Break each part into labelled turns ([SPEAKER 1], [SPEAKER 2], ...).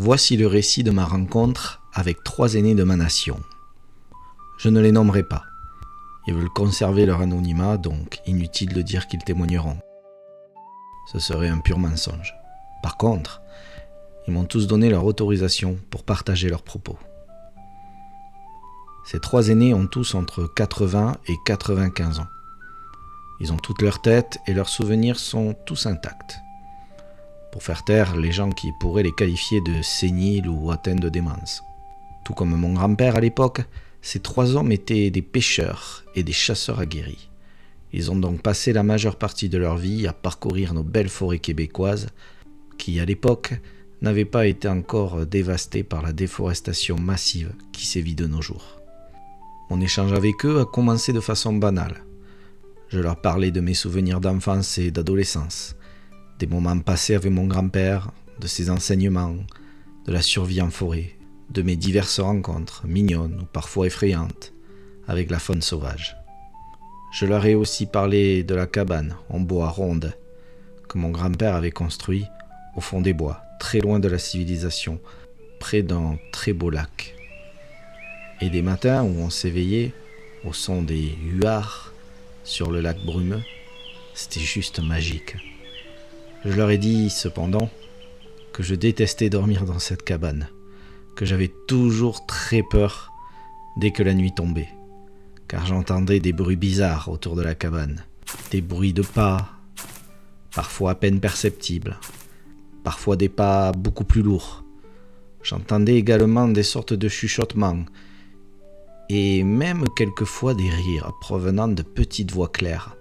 [SPEAKER 1] Voici le récit de ma rencontre avec 3 aînés de ma nation. Je ne les nommerai pas. Ils veulent conserver leur anonymat, donc inutile de dire qu'ils témoigneront. Ce serait un pur mensonge. Par contre, ils m'ont tous donné leur autorisation pour partager leurs propos. Ces 3 aînés ont tous entre 80 et 95 ans. Ils ont toute leur tête et leurs souvenirs sont tous intacts. Pour faire taire les gens qui pourraient les qualifier de séniles ou atteints de démence. Tout comme mon grand-père à l'époque, ces 3 hommes étaient des pêcheurs et des chasseurs aguerris. Ils ont donc passé la majeure partie de leur vie à parcourir nos belles forêts québécoises qui, à l'époque, n'avaient pas été encore dévastées par la déforestation massive qui sévit de nos jours. Mon échange avec eux a commencé de façon banale. Je leur parlais de mes souvenirs d'enfance et d'adolescence, des moments passés avec mon grand-père, de ses enseignements, de la survie en forêt, de mes diverses rencontres, mignonnes ou parfois effrayantes, avec la faune sauvage. Je leur ai aussi parlé de la cabane en bois ronde que mon grand-père avait construit au fond des bois, très loin de la civilisation, près d'un très beau lac. Et des matins où on s'éveillait au son des huards sur le lac brumeux, c'était juste magique. Je leur ai dit cependant que je détestais dormir dans cette cabane, que j'avais toujours très peur dès que la nuit tombait, car j'entendais des bruits bizarres autour de la cabane, des bruits de pas, parfois à peine perceptibles, parfois des pas beaucoup plus lourds. J'entendais également des sortes de chuchotements et même quelquefois des rires provenant de petites voix claires.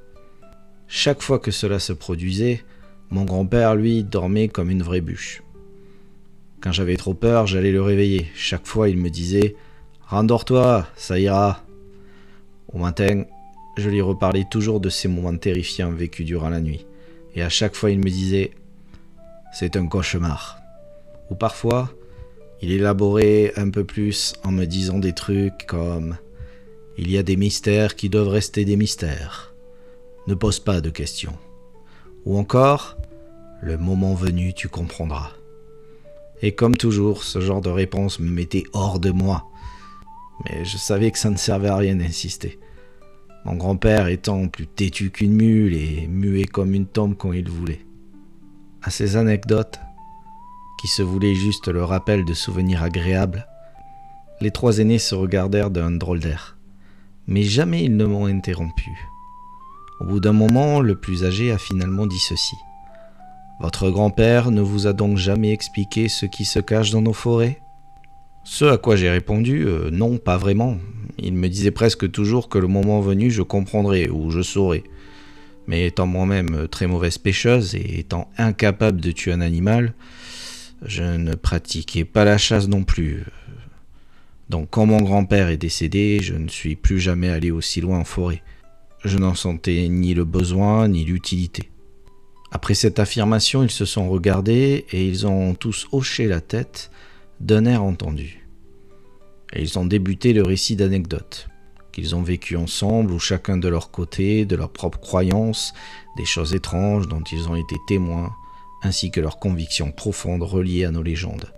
[SPEAKER 1] Chaque fois que cela se produisait, mon grand-père, lui, dormait comme une vraie bûche. Quand j'avais trop peur, j'allais le réveiller. Chaque fois, il me disait « Rendors-toi, ça ira ». Au matin, je lui reparlais toujours de ces moments terrifiants vécus durant la nuit. Et à chaque fois, il me disait c'est un cauchemar. Ou parfois, il élaborait un peu plus en me disant des trucs comme « Il y a des mystères qui doivent rester des mystères. Ne pose pas de questions. » Ou encore « Le moment venu, tu comprendras. » Et comme toujours, ce genre de réponse me mettait hors de moi. Mais je savais que ça ne servait à rien d'insister. Mon grand-père étant plus têtu qu'une mule et muet comme une tombe quand il voulait. À ces anecdotes, qui se voulaient juste le rappel de souvenirs agréables, les trois aînés se regardèrent d'un drôle d'air. Mais jamais ils ne m'ont interrompu. Au bout d'un moment, le plus âgé a finalement dit ceci. « Votre grand-père ne vous a donc jamais expliqué ce qui se cache dans nos forêts ?» Ce à quoi j'ai répondu « Non, pas vraiment. Il me disait presque toujours que le moment venu, je comprendrais ou je saurais. Mais étant moi-même très mauvaise pêcheuse et étant incapable de tuer un animal, je ne pratiquais pas la chasse non plus. Donc quand mon grand-père est décédé, je ne suis plus jamais allé aussi loin en forêt. Je n'en sentais ni le besoin ni l'utilité. » Après cette affirmation, ils se sont regardés et ils ont tous hoché la tête d'un air entendu. Et ils ont débuté le récit d'anecdotes qu'ils ont vécues ensemble ou chacun de leur côté, de leurs propres croyances, des choses étranges dont ils ont été témoins, ainsi que leurs convictions profondes reliées à nos légendes.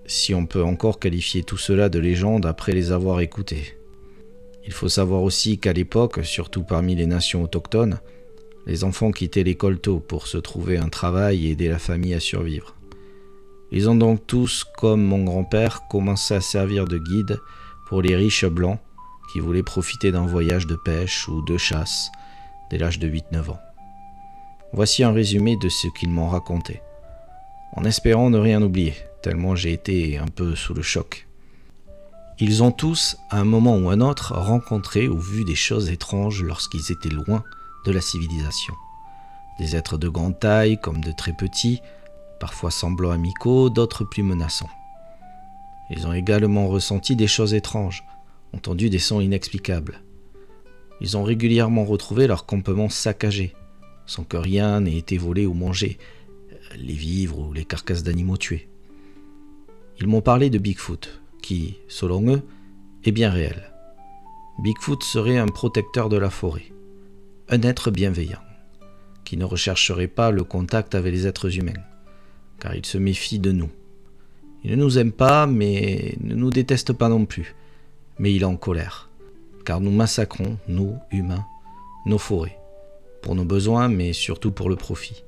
[SPEAKER 1] Si on peut encore qualifier tout cela de légendes après les avoir écoutées. Il faut savoir aussi qu'à l'époque, surtout parmi les nations autochtones, les enfants quittaient l'école tôt pour se trouver un travail et aider la famille à survivre. Ils ont donc tous, comme mon grand-père, commencé à servir de guide pour les riches blancs qui voulaient profiter d'un voyage de pêche ou de chasse dès l'âge de 8-9 ans. Voici un résumé de ce qu'ils m'ont raconté, en espérant ne rien oublier, tellement j'ai été un peu sous le choc. Ils ont tous, à un moment ou un autre, rencontré ou vu des choses étranges lorsqu'ils étaient loin de la civilisation. Des êtres de grande taille comme de très petits, parfois semblant amicaux, d'autres plus menaçants. Ils ont également ressenti des choses étranges, entendu des sons inexplicables. Ils ont régulièrement retrouvé leurs campements saccagés, sans que rien n'ait été volé ou mangé, les vivres ou les carcasses d'animaux tués. Ils m'ont parlé de Bigfoot, qui, selon eux, est bien réel. Bigfoot serait un protecteur de la forêt, un être bienveillant, qui ne rechercherait pas le contact avec les êtres humains, car il se méfie de nous. Il ne nous aime pas, mais ne nous déteste pas non plus, mais il est en colère, car nous massacrons, nous, humains, nos forêts, pour nos besoins, mais surtout pour le profit.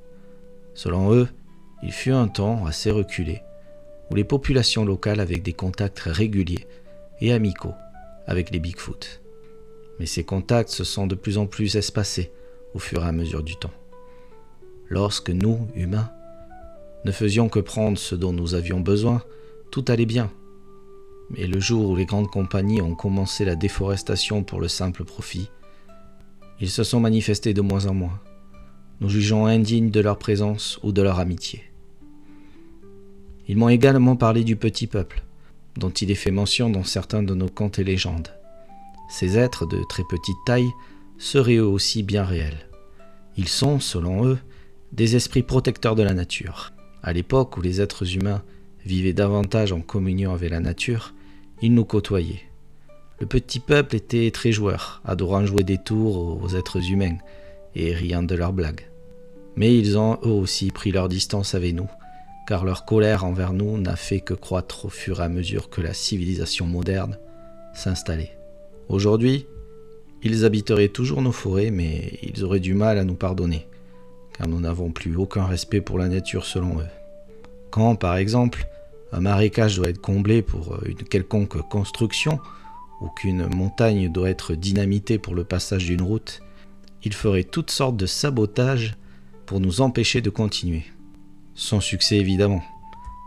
[SPEAKER 1] Selon eux, il fut un temps assez reculé, où les populations locales avaient des contacts réguliers et amicaux avec les Bigfoot. Mais ces contacts se sont de plus en plus espacés au fur et à mesure du temps. Lorsque nous, humains, ne faisions que prendre ce dont nous avions besoin, tout allait bien. Mais le jour où les grandes compagnies ont commencé la déforestation pour le simple profit, ils se sont manifestés de moins en moins, nous jugeant indignes de leur présence ou de leur amitié. Ils m'ont également parlé du petit peuple, dont il est fait mention dans certains de nos contes et légendes. Ces êtres de très petite taille seraient eux aussi bien réels. Ils sont, selon eux, des esprits protecteurs de la nature. À l'époque où les êtres humains vivaient davantage en communion avec la nature, ils nous côtoyaient. Le petit peuple était très joueur, adorant jouer des tours aux êtres humains et riant de leurs blagues. Mais ils ont eux aussi pris leur distance avec nous, car leur colère envers nous n'a fait que croître au fur et à mesure que la civilisation moderne s'installait. Aujourd'hui, ils habiteraient toujours nos forêts, mais ils auraient du mal à nous pardonner, car nous n'avons plus aucun respect pour la nature selon eux. Quand, par exemple, un marécage doit être comblé pour une quelconque construction, ou qu'une montagne doit être dynamitée pour le passage d'une route, ils feraient toutes sortes de sabotages pour nous empêcher de continuer. Sans succès évidemment,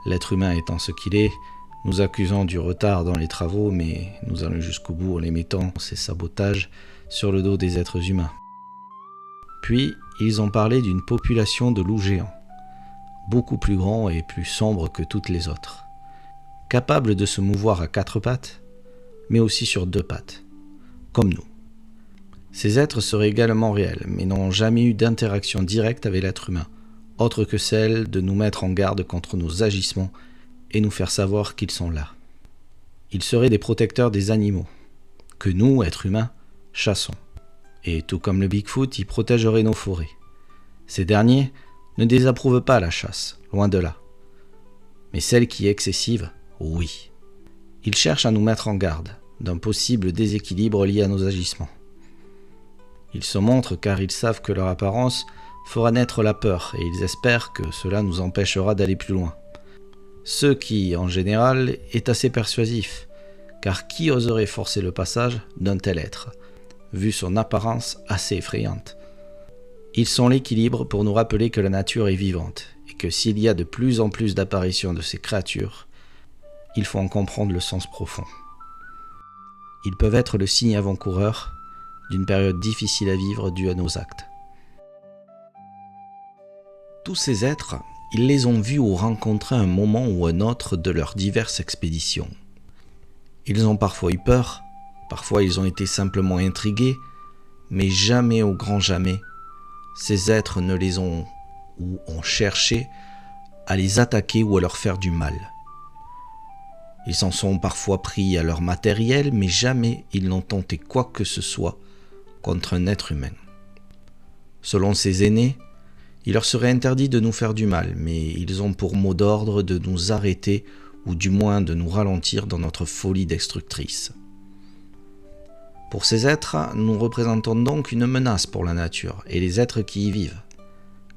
[SPEAKER 1] l'être humain étant ce qu'il est, nous accusant du retard dans les travaux, mais nous allons jusqu'au bout en les mettant, ces sabotages, sur le dos des êtres humains. Puis, ils ont parlé d'une population de loups géants, beaucoup plus grands et plus sombres que toutes les autres, capables de se mouvoir à 4 pattes, mais aussi sur 2 pattes, comme nous. Ces êtres seraient également réels, mais n'ont jamais eu d'interaction directe avec l'être humain, autre que celle de nous mettre en garde contre nos agissements et nous faire savoir qu'ils sont là. Ils seraient des protecteurs des animaux, que nous, êtres humains, chassons. Et tout comme le Bigfoot, ils protégeraient nos forêts. Ces derniers ne désapprouvent pas la chasse, loin de là. Mais celle qui est excessive, oui. Ils cherchent à nous mettre en garde d'un possible déséquilibre lié à nos agissements. Ils se montrent car ils savent que leur apparence fera naître la peur et ils espèrent que cela nous empêchera d'aller plus loin. Ce qui, en général, est assez persuasif, car qui oserait forcer le passage d'un tel être, vu son apparence assez effrayante? Ils sont l'équilibre pour nous rappeler que la nature est vivante et que s'il y a de plus en plus d'apparitions de ces créatures, il faut en comprendre le sens profond. Ils peuvent être le signe avant-coureur d'une période difficile à vivre due à nos actes. Tous ces êtres, ils les ont vus ou rencontrés à un moment ou un autre de leurs diverses expéditions. Ils ont parfois eu peur, parfois ils ont été simplement intrigués, mais jamais au grand jamais, ces êtres ne les ont ou ont cherché à les attaquer ou à leur faire du mal. Ils s'en sont parfois pris à leur matériel, mais jamais ils n'ont tenté quoi que ce soit contre un être humain. Selon ces aînés, il leur serait interdit de nous faire du mal, mais ils ont pour mot d'ordre de nous arrêter ou du moins de nous ralentir dans notre folie destructrice. Pour ces êtres, nous représentons donc une menace pour la nature et les êtres qui y vivent,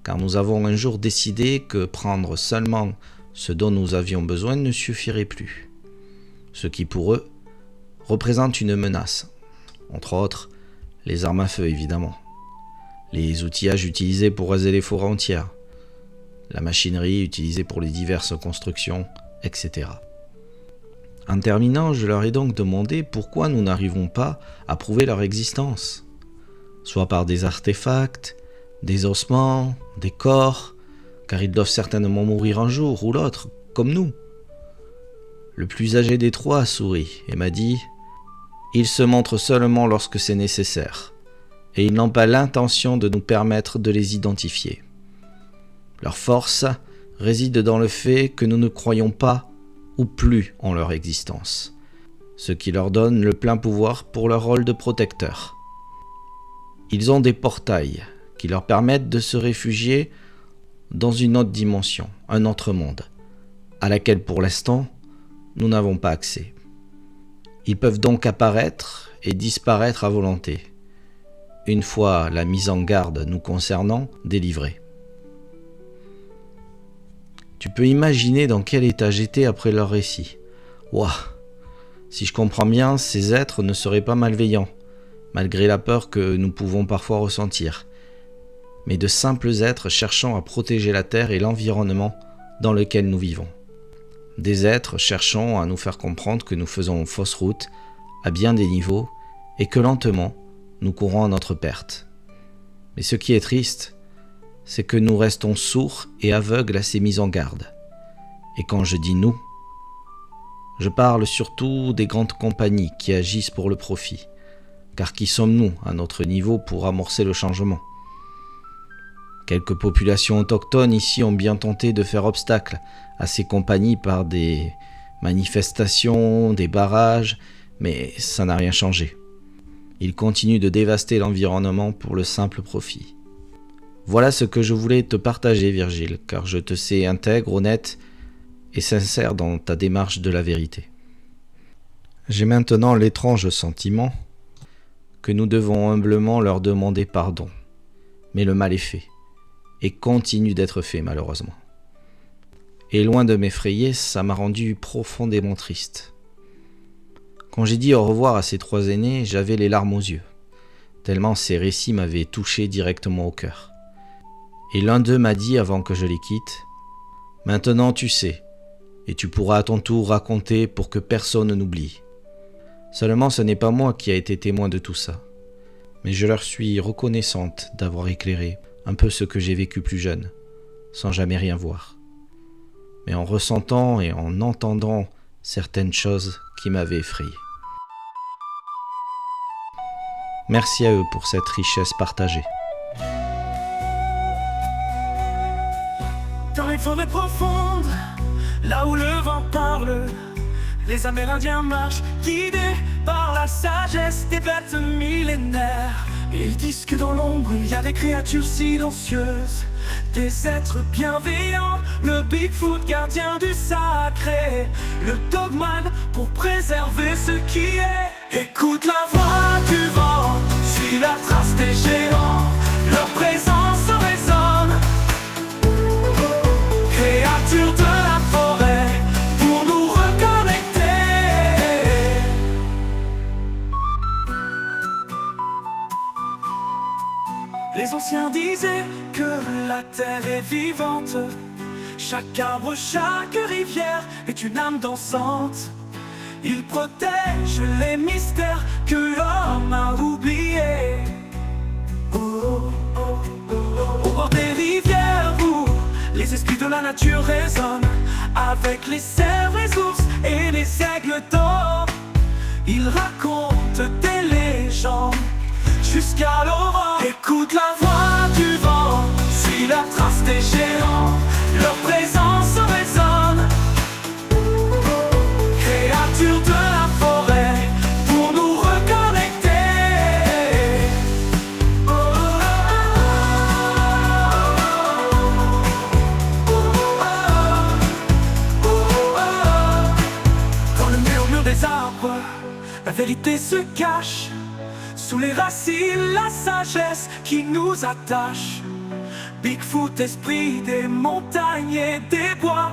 [SPEAKER 1] car nous avons un jour décidé que prendre seulement ce dont nous avions besoin ne suffirait plus, ce qui pour eux représente une menace, entre autres les armes à feu évidemment, les outillages utilisés pour raser les forêts entières, la machinerie utilisée pour les diverses constructions, etc. En terminant, je leur ai donc demandé pourquoi nous n'arrivons pas à prouver leur existence, soit par des artefacts, des ossements, des corps, car ils doivent certainement mourir un jour ou l'autre, comme nous. Le plus âgé des trois sourit et m'a dit « Ils se montrent seulement lorsque c'est nécessaire, et ils n'ont pas l'intention de nous permettre de les identifier. Leur force réside dans le fait que nous ne croyons pas ou plus en leur existence, ce qui leur donne le plein pouvoir pour leur rôle de protecteur. Ils ont des portails qui leur permettent de se réfugier dans une autre dimension, un autre monde, à laquelle pour l'instant, nous n'avons pas accès. Ils peuvent donc apparaître et disparaître à volonté, une fois la mise en garde nous concernant délivrée. Tu peux imaginer dans quel état j'étais après leur récit. Ouah, si je comprends bien, ces êtres ne seraient pas malveillants, malgré la peur que nous pouvons parfois ressentir, mais de simples êtres cherchant à protéger la terre et l'environnement dans lequel nous vivons. Des êtres cherchant à nous faire comprendre que nous faisons fausse route à bien des niveaux et que lentement, nous courons à notre perte. Mais ce qui est triste, c'est que nous restons sourds et aveugles à ces mises en garde. Et quand je dis nous, je parle surtout des grandes compagnies qui agissent pour le profit, car qui sommes-nous à notre niveau pour amorcer le changement? Quelques populations autochtones ici ont bien tenté de faire obstacle à ces compagnies par des manifestations, des barrages, mais ça n'a rien changé. Ils continuent de dévaster l'environnement pour le simple profit. Voilà ce que je voulais te partager, Virgile, car je te sais intègre, honnête et sincère dans ta démarche de la vérité. J'ai maintenant l'étrange sentiment que nous devons humblement leur demander pardon. Mais le mal est fait, et continue d'être fait malheureusement. Et loin de m'effrayer, ça m'a rendu profondément triste. Quand j'ai dit au revoir à ces trois aînés, j'avais les larmes aux yeux, tellement ces récits m'avaient touché directement au cœur. Et l'un d'eux m'a dit avant que je les quitte, « Maintenant tu sais, et tu pourras à ton tour raconter pour que personne n'oublie. Seulement ce n'est pas moi qui ai été témoin de tout ça, mais je leur suis reconnaissante d'avoir éclairé un peu ce que j'ai vécu plus jeune, sans jamais rien voir, mais en ressentant et en entendant certaines choses qui m'avaient effrayé. » Merci à eux pour cette richesse partagée.
[SPEAKER 2] les forêts profondes, là où le vent parle, les Amérindiens marchent, guidés par la sagesse des bêtes millénaires. Ils disent que dans l'ombre, il y a des créatures silencieuses, des êtres bienveillants, le Bigfoot gardien du sacré, le Dogman pour préserver ce qui est. Écoute la voix du vent, suis la trace des géants, leur présence résonne. Créatures de la forêt, pour nous reconnecter. Les anciens disaient que la terre est vivante, chaque arbre, chaque rivière est une âme dansante. Ils protègent les mystères que l'homme a oubliés. Au bord des rivières où les esprits de la nature résonnent, avec les cerfs, les ours et les aigles d'or. Ils racontent des légendes jusqu'à l'aurore. Écoute la voix du vent, suis la trace des géants, leur présence résonne. Créatures de la forêt, pour nous reconnecter. Dans le murmure des arbres, la vérité se cache. Sous les racines, la sagesse qui nous attache. Bigfoot, esprit des montagnes et des bois,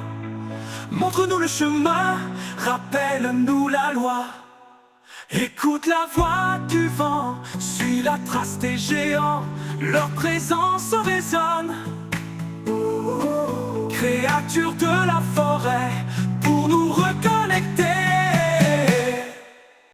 [SPEAKER 2] montre-nous le chemin, rappelle-nous la loi. Écoute la voix du vent, suis la trace des géants, leur présence résonne. Créatures de la